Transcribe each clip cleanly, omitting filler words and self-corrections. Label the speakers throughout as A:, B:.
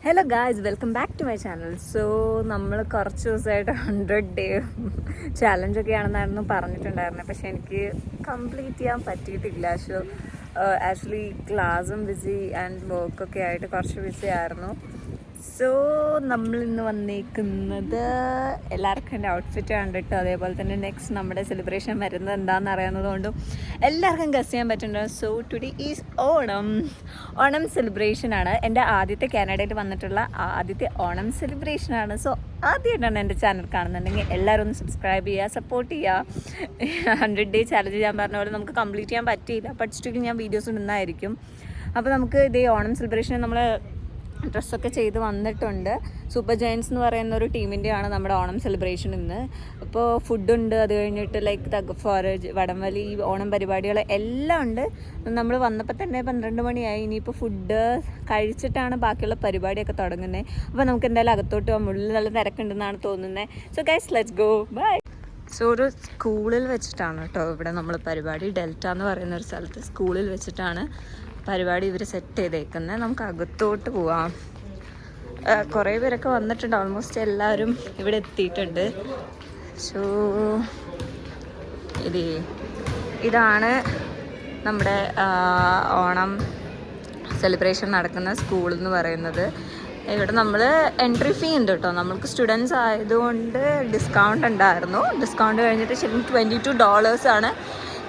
A: Hello guys, welcome back to my channel. So നമ്മൾ കുറച്ച് ദിവസമായിട്ട് 100 ഡേ ചാലഞ്ചൊക്കെയാണെന്നായിരുന്നു പറഞ്ഞിട്ടുണ്ടായിരുന്നത്. പക്ഷെ എനിക്ക് കംപ്ലീറ്റ് ചെയ്യാൻ പറ്റിയിട്ടില്ല. സോ ആക്ച്വലി ക്ലാസ്സും ബിസി ആൻഡ് വർക്കൊക്കെ ആയിട്ട് കുറച്ച് ബിസി ആയിരുന്നു. സോ നമ്മളിന്ന് വന്നേക്കുന്നത് എല്ലാവർക്കും എൻ്റെ ഔട്ട്ഫിറ്റ് കണ്ടിട്ട്, അതേപോലെ തന്നെ നെക്സ്റ്റ് നമ്മുടെ സെലിബ്രേഷൻ വരുന്നത് എന്താണെന്ന് അറിയാവുന്നതുകൊണ്ടും എല്ലാവർക്കും ഗസ് ചെയ്യാൻ പറ്റുന്നുണ്ട്. സോ ടുഡേ ഈസ് ഓണം സെലിബ്രേഷനാണ്. എൻ്റെ ആദ്യത്തെ കാനഡയിൽ വന്നിട്ടുള്ള ആദ്യത്തെ ഓണം സെലിബ്രേഷനാണ്. സോ ആദ്യമായിട്ടാണ് എൻ്റെ ചാനൽ കാണുന്നുണ്ടെങ്കിൽ എല്ലാവരും ഒന്ന് സബ്സ്ക്രൈബ് ചെയ്യുക, സപ്പോർട്ട് ചെയ്യുക. 100 ഡേ ചാലഞ്ച് ഞാൻ പറഞ്ഞ പോലെ നമുക്ക് കംപ്ലീറ്റ് ചെയ്യാൻ പറ്റിയില്ല, ബട്ട് സ്റ്റിൽ ഞാൻ വീഡിയോസ് ഇടുന്നതായിരിക്കും. അപ്പോൾ നമുക്ക് ഇതേ ഓണം സെലിബ്രേഷന് നമ്മൾ ഡ്രസ്സൊക്കെ ചെയ്ത് വന്നിട്ടുണ്ട്. സൂപ്പർ ജയൻസ് എന്ന് പറയുന്ന ഒരു ടീമിൻ്റെയാണ് നമ്മുടെ ഓണം സെലിബ്രേഷൻ ഇന്ന്. അപ്പോൾ ഫുഡുണ്ട്, അത് കഴിഞ്ഞിട്ട് ലൈക്ക് തഗ് ഫോറേജ്, വടംവലി, ഓണം പരിപാടികൾ എല്ലാം ഉണ്ട്. നമ്മൾ വന്നപ്പോൾ തന്നെ 12 മണിയായി. ഇനിയിപ്പോൾ ഫുഡ് കഴിച്ചിട്ടാണ് ബാക്കിയുള്ള പരിപാടിയൊക്കെ തുടങ്ങുന്നത്. അപ്പോൾ നമുക്ക് എന്തായാലും അകത്തോട്ട് പോകാം. ഉള്ളിൽ നല്ല തിരക്കുണ്ടെന്നാണ് തോന്നുന്നത്. So guys, let's go, bye. So ഒരു സ്കൂളിൽ വെച്ചിട്ടാണ് കേട്ടോ ഇവിടെ നമ്മൾ പരിപാടി. ഡെൽറ്റ എന്ന് പറയുന്ന ഒരു സ്ഥലത്ത് സ്കൂളിൽ വെച്ചിട്ടാണ് പരിപാടി ഇവർ സെറ്റ് ചെയ്തേക്കുന്നത്. നമുക്ക് അകത്തോട്ട് പോവാം. കുറേ പേരൊക്കെ വന്നിട്ടുണ്ട്. ഓൾമോസ്റ്റ് എല്ലാവരും ഇവിടെ എത്തിയിട്ടുണ്ട്. സോ ഇതാണ് നമ്മുടെ ഓണം സെലിബ്രേഷൻ നടക്കുന്ന സ്കൂൾ എന്ന് പറയുന്നത്. ഇവിടെ നമ്മൾ എൻട്രി ഫീ ഉണ്ട് കേട്ടോ. നമ്മൾക്ക് സ്റ്റുഡൻസ് ആയതുകൊണ്ട് ഡിസ്കൗണ്ട് ഉണ്ടായിരുന്നു. ഡിസ്കൗണ്ട് കഴിഞ്ഞിട്ട് ശരിക്കും $22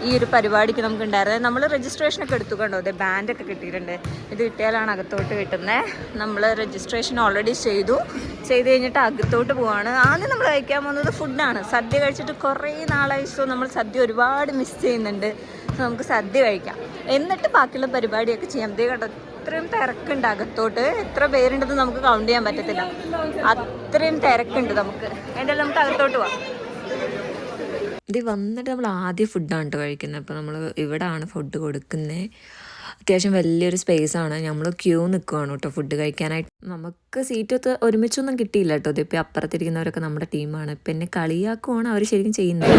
A: ഈ ഒരു പരിപാടിക്ക് നമുക്ക് ഉണ്ടായിരുന്നത്. നമ്മൾ രജിസ്ട്രേഷനൊക്കെ എടുത്തു കണ്ടോ, അതെ ബാൻഡൊക്കെ കിട്ടിയിട്ടുണ്ട്. ഇത് കിട്ടിയാലാണ് അകത്തോട്ട് കിട്ടുന്നത്. നമ്മൾ രജിസ്ട്രേഷൻ ഓൾറെഡി ചെയ്ത് കഴിഞ്ഞിട്ട് അകത്തോട്ട് പോവാണ്. ആദ്യം നമ്മൾ കഴിക്കാൻ പോകുന്നത് ഫുഡാണ്. സദ്യ കഴിച്ചിട്ട് കുറേ നാളായി. സോ നമ്മൾ സദ്യ ഒരുപാട് മിസ് ചെയ്യുന്നുണ്ട്. സോ നമുക്ക് സദ്യ കഴിക്കാം, എന്നിട്ട് ബാക്കിയുള്ള പരിപാടിയൊക്കെ ചെയ്യാം. ദേ കേട്ടോ, അത്രയും തിരക്കുണ്ട് അകത്തോട്ട്. എത്ര പേരുണ്ടെന്ന് നമുക്ക് കൗണ്ട് ചെയ്യാൻ പറ്റത്തില്ല, അത്രയും തിരക്കുണ്ട്. എന്തായാലും നമുക്ക് അകത്തോട്ട് പോവാം. ഇത് വന്നിട്ട് നമ്മൾ ആദ്യം ഫുഡാണ് കേട്ടോ കഴിക്കുന്നത്. അപ്പോൾ നമ്മൾ ഇവിടെയാണ് ഫുഡ് കൊടുക്കുന്നത്. അത്യാവശ്യം വലിയൊരു സ്പേസാണ്. നമ്മൾ ക്യൂ നിൽക്കുകയാണ് കേട്ടോ ഫുഡ് കഴിക്കാനായിട്ട്. നമുക്ക് സീറ്റൊക്കെ ഒരുമിച്ചൊന്നും കിട്ടിയില്ല കേട്ടോ. ഇതിപ്പോൾ അപ്പുറത്തിരിക്കുന്നവരൊക്കെ നമ്മുടെ ടീമാണ്. ഇപ്പം എന്നെ കളിയാക്കുവാണ് അവർ ശരിക്കും ചെയ്യുന്നത്.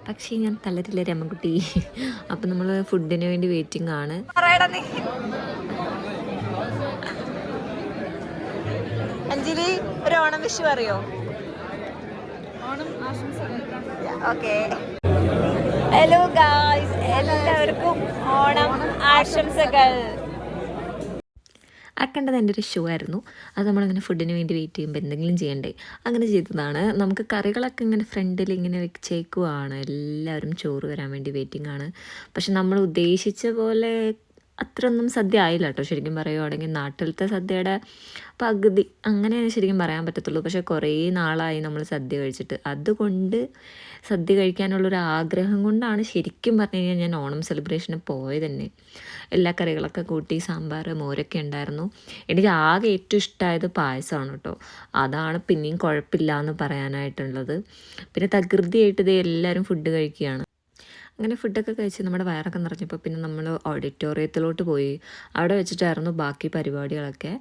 A: പക്ഷേ ഞാൻ തളരില്ല രമകുട്ടി. അപ്പം നമ്മൾ ഫുഡിന് വേണ്ടി വെയിറ്റിംഗ് ആണ്. അഞ്ജലി, ഒരു ഓണം വിഷു അറിയോ? ഓണം ആശംസകൾ. ഓക്കെ, ഹലോ ഗായ്സ്, എല്ലാവർക്കും ഓണം ആശംസകൾ. ആക്കേണ്ടത് എൻ്റെ ഒരു ഷോ ആയിരുന്നു. അത് നമ്മളിങ്ങനെ ഫുഡിന് വേണ്ടി വെയിറ്റ് ചെയ്യുമ്പോൾ എന്തെങ്കിലും ചെയ്യണ്ടേ, അങ്ങനെ ചെയ്തതാണ്. നമുക്ക് കറികളൊക്കെ ഇങ്ങനെ ഫ്രണ്ടിൽ ഇങ്ങനെ വെച്ചേക്കുവാണ്. എല്ലാവരും ചോറ് വരാൻ വേണ്ടി വെയിറ്റിംഗ് ആണ്. പക്ഷെ നമ്മൾ ഉദ്ദേശിച്ച പോലെ അത്രയൊന്നും സദ്യ ആയില്ല കേട്ടോ. ശരിക്കും പറയുകയാണെങ്കിൽ നാട്ടിലത്തെ സദ്യയുടെ പകുതി അങ്ങനെ ശരിക്കും പറയാൻ പറ്റത്തുള്ളൂ. പക്ഷേ കുറേ നാളായി നമ്മൾ സദ്യ കഴിച്ചിട്ട്. അതുകൊണ്ട് സദ്യ കഴിക്കാനുള്ളൊരു ആഗ്രഹം കൊണ്ടാണ് ശരിക്കും പറഞ്ഞു കഴിഞ്ഞാൽ ഞാൻ ഓണം സെലിബ്രേഷന് പോയത് തന്നെ. എല്ലാ കറികളൊക്കെ കൂട്ടി സാമ്പാർ, മോരൊക്കെ ഉണ്ടായിരുന്നു. എനിക്ക് ആകെ ഏറ്റവും ഇഷ്ടമായത് പായസമാണ് കേട്ടോ. അതാണ് പിന്നെയും കുഴപ്പമില്ല എന്ന് പറയാനായിട്ടുള്ളത്. പിന്നെ തകൃതിയായിട്ട് ഇത് എല്ലാവരും ഫുഡ് കഴിക്കുകയാണ്. അങ്ങനെ ഫുഡൊക്കെ കഴിച്ച് നമ്മുടെ വയറൊക്കെ നിറഞ്ഞപ്പോൾ പിന്നെ നമ്മൾ ഓഡിറ്റോറിയത്തിലോട്ട് പോയി. അവിടെ വെച്ചിട്ടായിരുന്നു ബാക്കി പരിപാടികളൊക്കെ.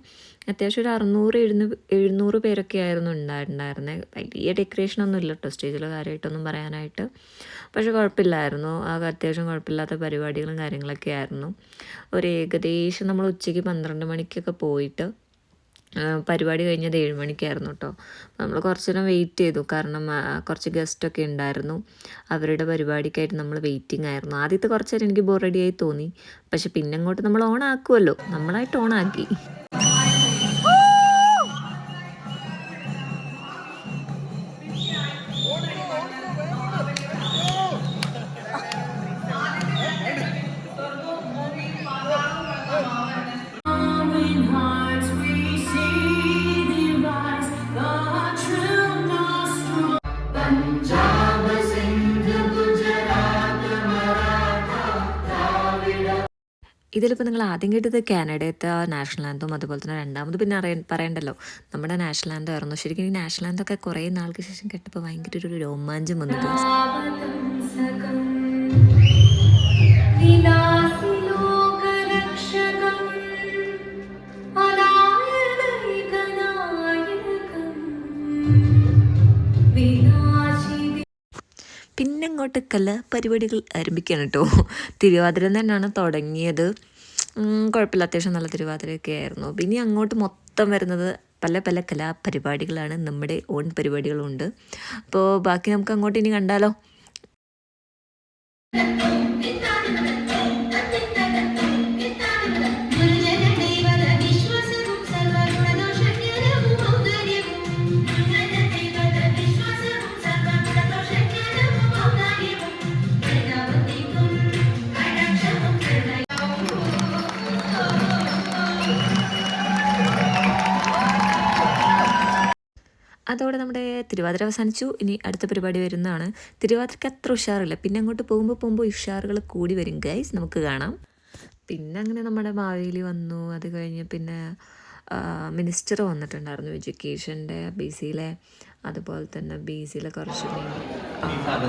A: അത്യാവശ്യം ഒരു 600-700 പേരൊക്കെ ആയിരുന്നു ഉണ്ടായിരുന്നത്. വലിയ ഡെക്കറേഷനൊന്നും ഇല്ല കേട്ടോ സ്റ്റേജിൽ കാര്യമായിട്ടൊന്നും പറയാനായിട്ട്. പക്ഷെ കുഴപ്പമില്ലായിരുന്നു. അത്യാവശ്യം കുഴപ്പമില്ലാത്ത പരിപാടികളും കാര്യങ്ങളൊക്കെ ആയിരുന്നു. ഒരു ഏകദേശം നമ്മൾ ഉച്ചയ്ക്ക് 12 മണിക്കൊക്കെ പോയിട്ട് പരിപാടി കഴിഞ്ഞത് 7 മണിക്കായിരുന്നു കേട്ടോ. നമ്മൾ കുറച്ച് നേരം വെയിറ്റ് ചെയ്തു, കാരണം കുറച്ച് ഗസ്റ്റൊക്കെ ഉണ്ടായിരുന്നു. അവരുടെ പരിപാടിക്കായിട്ട് നമ്മൾ വെയിറ്റിംഗ് ആയിരുന്നു. ആദ്യത്തെ കുറച്ച് നേരം എനിക്ക് ബോറടിയായി തോന്നി. പക്ഷെ പിന്നെ അങ്ങോട്ട് നമ്മൾ ഓണാക്കുമല്ലോ, നമ്മളായിട്ട് ഓണാക്കി. ഇതിലിപ്പോൾ നിങ്ങൾ ആദ്യം കേട്ടത് കാനഡയത്തെ നാഷണൽ ആന്തം, അതുപോലെ തന്നെ രണ്ടാമത് പിന്നെ പറയണ്ടല്ലോ നമ്മുടെ നാഷണൽ ആന്തം ആയിരുന്നു. ശരിക്കും ഈ നാഷണൽ ആന്തമൊക്കെ കുറേ നാൾക്ക് ശേഷം കേട്ടപ്പോൾ ഭയങ്കര ഒരു രോമാഞ്ചം വന്നു. പിന്നെ അങ്ങോട്ട് കലാപരിപാടികൾ ആരംഭിക്കുകയാണ് കേട്ടോ. തിരുവാതിര തന്നെയാണ് തുടങ്ങിയത്. കുഴപ്പമില്ല, അത്യാവശ്യം നല്ല തിരുവാതിരയൊക്കെ ആയിരുന്നു. പിന്നെ അങ്ങോട്ട് മൊത്തം വരുന്നത് പല പല കലാപരിപാടികളാണ്, നമ്മുടെ ഓൺ പരിപാടികളുമുണ്ട്. അപ്പോൾ ബാക്കി നമുക്ക് അങ്ങോട്ട് ഇനി കണ്ടാലോ. അതോടെ നമ്മുടെ തിരുവാതിര അവസാനിച്ചു. ഇനി അടുത്ത പരിപാടി വരുന്നതാണ്. തിരുവാതിരയ്ക്ക് അത്ര ഉഷാറില്ല, പിന്നെ അങ്ങോട്ട് പോകുമ്പോൾ ഉഷാറുകൾ കൂടി വരും ഗൈസ്, നമുക്ക് കാണാം. പിന്നെ അങ്ങനെ നമ്മുടെ മാവേലി വന്നു. അത് കഴിഞ്ഞ് പിന്നെ മിനിസ്റ്റർ വന്നിട്ടുണ്ടായിരുന്നു, എഡ്യൂക്കേഷൻ്റെ ബി സിയിലെ, അതുപോലെ തന്നെ ബി സിയിലെ കുറച്ച്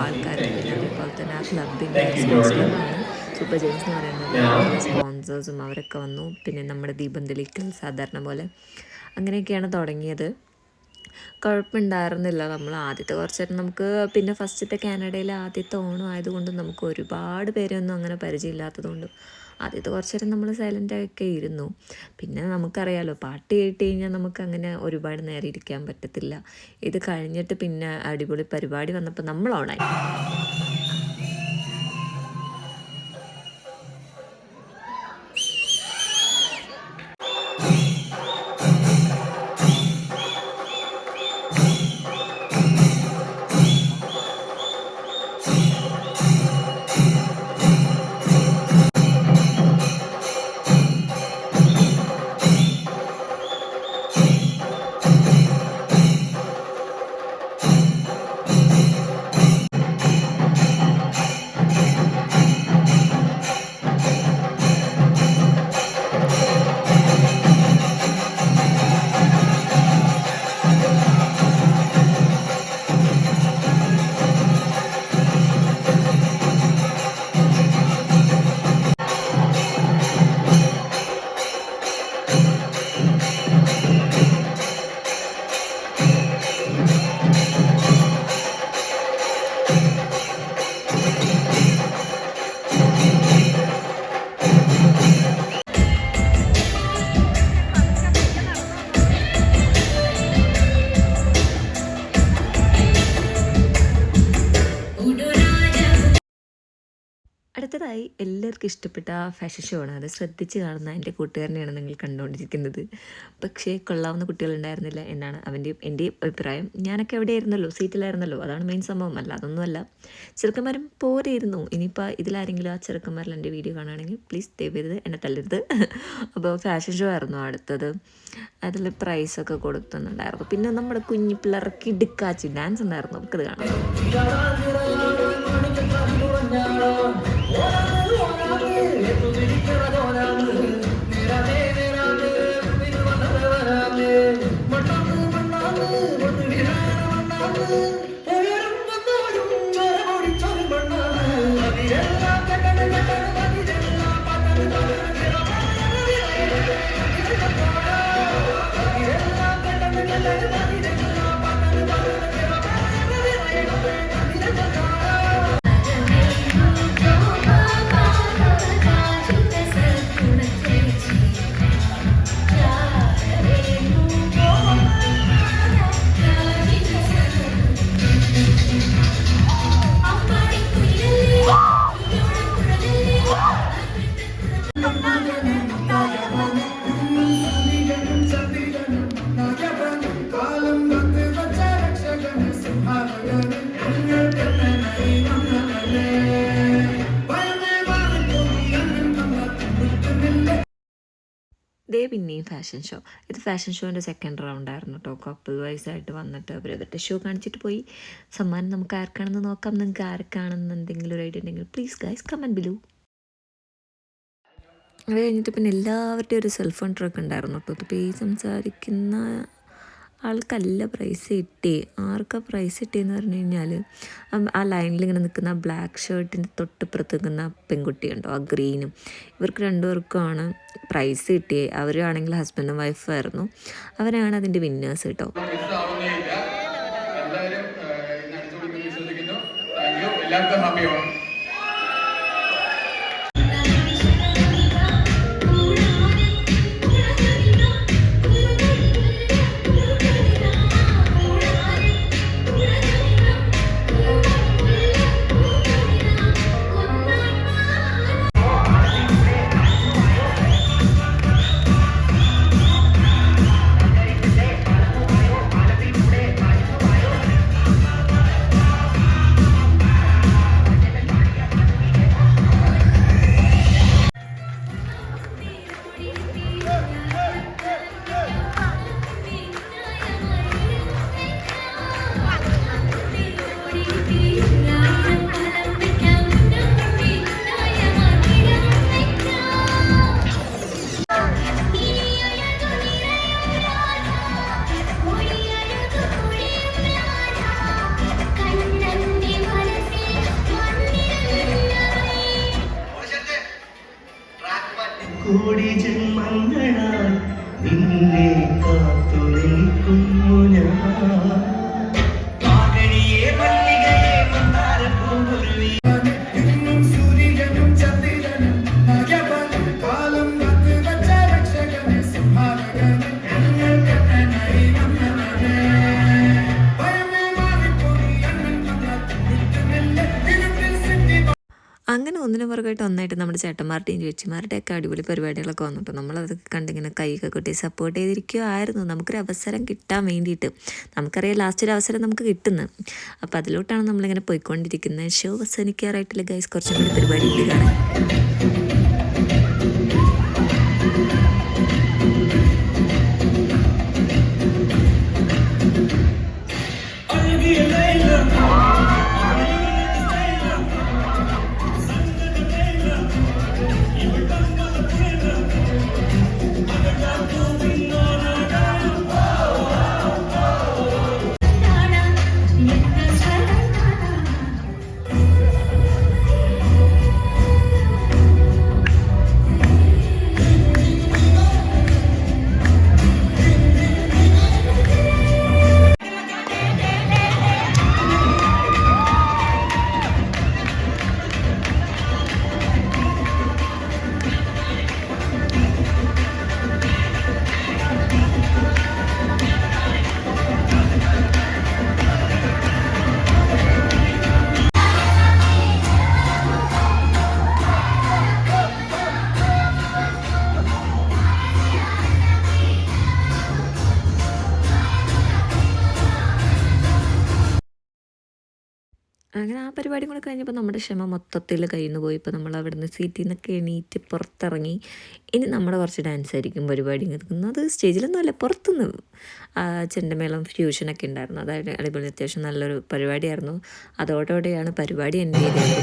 A: ആൾക്കാർ, പിന്നെ അതേപോലെ തന്നെ ആ ക്ലബിൻ്റെ സ്പോൺസറാണ് സൂപ്പർ ജെയിംസ് എന്ന് പറയുന്നത്, സ്പോൺസേഴ്സും അവരൊക്കെ വന്നു. പിന്നെ നമ്മുടെ ദീപം തെളിക്കൽ സാധാരണ പോലെ അങ്ങനെയൊക്കെയാണ് തുടങ്ങിയത്. കുഴപ്പമുണ്ടായിരുന്നില്ല. നമ്മൾ ആദ്യത്തെ കുറച്ച് നേരം നമുക്ക്, പിന്നെ ഫസ്റ്റത്തെ കാനഡയിലെ ആദ്യത്തെ ഓണം ആയതുകൊണ്ട് നമുക്ക് ഒരുപാട് പേരൊന്നും അങ്ങനെ പരിചയമില്ലാത്തതുകൊണ്ട് ആദ്യത്തെ കുറച്ച് നേരം നമ്മൾ സൈലൻ്റായൊക്കെ ഇരുന്നു. പിന്നെ നമുക്കറിയാമല്ലോ, പാട്ട് കേട്ട് കഴിഞ്ഞാൽ നമുക്ക് അങ്ങനെ ഒരുപാട് നേരം ഇരിക്കാൻ പറ്റത്തില്ല. ഇത് കഴിഞ്ഞിട്ട് പിന്നെ അടിപൊളി പരിപാടി വന്നപ്പോൾ നമ്മൾ ഓണായി. അടുത്തതായി എല്ലാവർക്കും ഇഷ്ടപ്പെട്ട ഫാഷൻ ഷോ ആണ്. അത് ശ്രദ്ധിച്ച് കാണുന്ന എൻ്റെ കൂട്ടുകാരനെയാണ് നിങ്ങൾ കണ്ടുകൊണ്ടിരിക്കുന്നത്. പക്ഷേ കൊള്ളാവുന്ന കുട്ടികളുണ്ടായിരുന്നില്ല എന്നാണ് എൻ്റെ അഭിപ്രായം. ഞാനൊക്കെ എവിടെയായിരുന്നല്ലോ, സീറ്റിലായിരുന്നല്ലോ, അതാണ് മെയിൻ സംഭവം, അല്ല അതൊന്നുമല്ല. ചെറുക്കന്മാരും പോരെയിരുന്നു. ഇനിയിപ്പോൾ ഇതിലാരെങ്കിലും ആ ചെറുക്കന്മാരിൽ എൻ്റെ വീഡിയോ കാണുകയാണെങ്കിൽ പ്ലീസ് ദയവേത് എന്നെ തല്ലരുത്. അപ്പോൾ ഫാഷൻ ഷോ ആയിരുന്നു അടുത്തത്. അതിൽ പ്രൈസൊക്കെ കൊടുക്കുന്നുണ്ടായിരുന്നു. പിന്നെ നമ്മുടെ കുഞ്ഞു പിള്ളേർക്ക് ഇടുക്കാച്ചി ഡാൻസ് ഉണ്ടായിരുന്നു, നമുക്കത് കാണാം. പിന്നെയും ഫാഷൻ ഷോ. ഇത് ഫാഷൻ ഷോൻ്റെ സെക്കൻഡ് റൗണ്ട് ആയിരുന്നു കേട്ടോ. കപ്പിൾ വൈസ് ആയിട്ട് വന്നിട്ട് അവരവരുടെ ഷോ കാണിച്ചിട്ട് പോയി. സമ്മാനം നമുക്ക് ആർക്കാണെന്ന് നോക്കാം. നിങ്ങൾക്ക് ആർക്കാണെന്ന് എന്തെങ്കിലും ഒരു ഐഡിയ ഉണ്ടെങ്കിൽ പ്ലീസ് ഗൈസ് കമൻറ്റ് ബിലോ. അത് കഴിഞ്ഞിട്ട് പിന്നെ എല്ലാവരുടെയും ഒരു സെൽ ഫോൺ ട്രക്ക് ഉണ്ടായിരുന്നു കേട്ടോ. ഇതിപ്പോൾ ഈ സംസാരിക്കുന്ന ആൾക്കല്ല പ്രൈസ് കിട്ടി. ആർക്കാ പ്രൈസ് കിട്ടിയെന്ന് പറഞ്ഞു കഴിഞ്ഞാൽ ആ ലൈനിൽ ഇങ്ങനെ നിൽക്കുന്ന ബ്ലാക്ക് ഷർട്ടിൻ്റെ തൊട്ടിപ്പുറത്ത് നിൽക്കുന്ന പെൺകുട്ടിയുണ്ടോ, ആ ഗ്രീനും, ഇവർക്ക് രണ്ടുപേർക്കുമാണ് പ്രൈസ് കിട്ടിയത്. അവരാണെങ്കിൽ ഹസ്ബൻഡും വൈഫായിരുന്നു. അവരാണ് അതിൻ്റെ വിന്നേഴ്സ് കേട്ടോ. എല്ലാവർക്കും ഹാപ്പി ആവണം.
B: ജന്മങ്ങളായി നിന്നെ കാത്തു നിൽക്കുന്നു ഞാൻ.
A: അങ്ങനെ ഒന്നിനു പുറകായിട്ട് ഒന്നായിട്ട് നമ്മുടെ ചേട്ടന്മാരുടെയും ചേച്ചിമാരുടെയൊക്കെ അടിപൊളി പരിപാടികളൊക്കെ വന്നിട്ട് നമ്മളതൊക്കെ കണ്ടിങ്ങനെ കൈയൊക്കെ കൊട്ടി സപ്പോർട്ട് ചെയ്തിരിക്കുമായിരുന്നു. നമുക്കൊരു അവസരം കിട്ടാൻ വേണ്ടിയിട്ട്. നമുക്കറിയാം ലാസ്റ്റ് ഒരു അവസരം നമുക്ക് കിട്ടുന്നത്. അപ്പോൾ അതിലോട്ടാണ് നമ്മളിങ്ങനെ പോയിക്കൊണ്ടിരിക്കുന്നത്. ഷോ അവസാനിക്കാറായിട്ടില്ല ഗൈസ്, കുറച്ചും കൂടി പരിപാടി ഉണ്ട് കാണാൻ. അങ്ങനെ ആ പരിപാടി കൂടെ കഴിഞ്ഞപ്പോൾ നമ്മുടെ ക്ഷമ മൊത്തത്തിൽ കയ്യിൽ നിന്ന് പോയി. ഇപ്പോൾ നമ്മൾ അവിടെ നിന്ന് സീറ്റിൽ നിന്നൊക്കെ എണീറ്റ് പുറത്തിറങ്ങി. ഇനി നമ്മുടെ കുറച്ച് ഡാൻസ് ആയിരിക്കും പരിപാടി നിൽക്കുന്നത്. അത് സ്റ്റേജിലൊന്നുമല്ല, പുറത്തുനിന്ന് ചെണ്ടമേളം ഫ്യൂഷനൊക്കെ ഉണ്ടായിരുന്നു. അതായത് അടിപൊളി അത്യാവശ്യം നല്ലൊരു പരിപാടിയായിരുന്നു. അതോടുകൂടെയാണ് പരിപാടി എൻ്റെ ചെയ്തത്.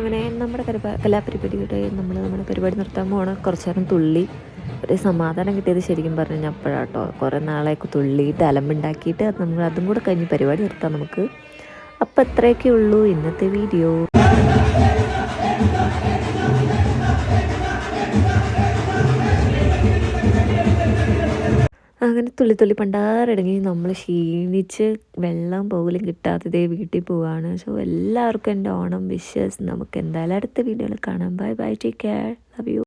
A: അങ്ങനെ നമ്മുടെ കലാപരിപാടിയുടെ നമ്മുടെ പരിപാടി നിർത്താൻ പോകണം. കുറച്ച് നേരം തുള്ളി ഒരു സമാധാനം കിട്ടിയത് ശരിക്കും പറഞ്ഞു കഴിഞ്ഞാൽ അപ്പോഴാട്ടോ. കുറേ നാളേക്ക് തുള്ളിയിട്ട് അലമ്പുണ്ടാക്കിയിട്ട് നമ്മൾ അതും കൂടെ കഴിഞ്ഞ് പരിപാടി നിർത്താം നമുക്ക്. അപ്പം ഇത്രയൊക്കെ ഉള്ളൂ ഇന്നത്തെ വീഡിയോ. അങ്ങനെ തുള്ളി പണ്ടാരടങ്ങി നമ്മൾ ക്ഷീണിച്ച് വെള്ളം പോലും കിട്ടാത്തതേ വീട്ടിൽ പോവാണ്. സോ എല്ലാവർക്കും എൻ്റെ ഓണം വിഷസ്. നമുക്ക് എന്തായാലും അടുത്ത വീഡിയോയിൽ കാണാം. Bye bye, take care, love you.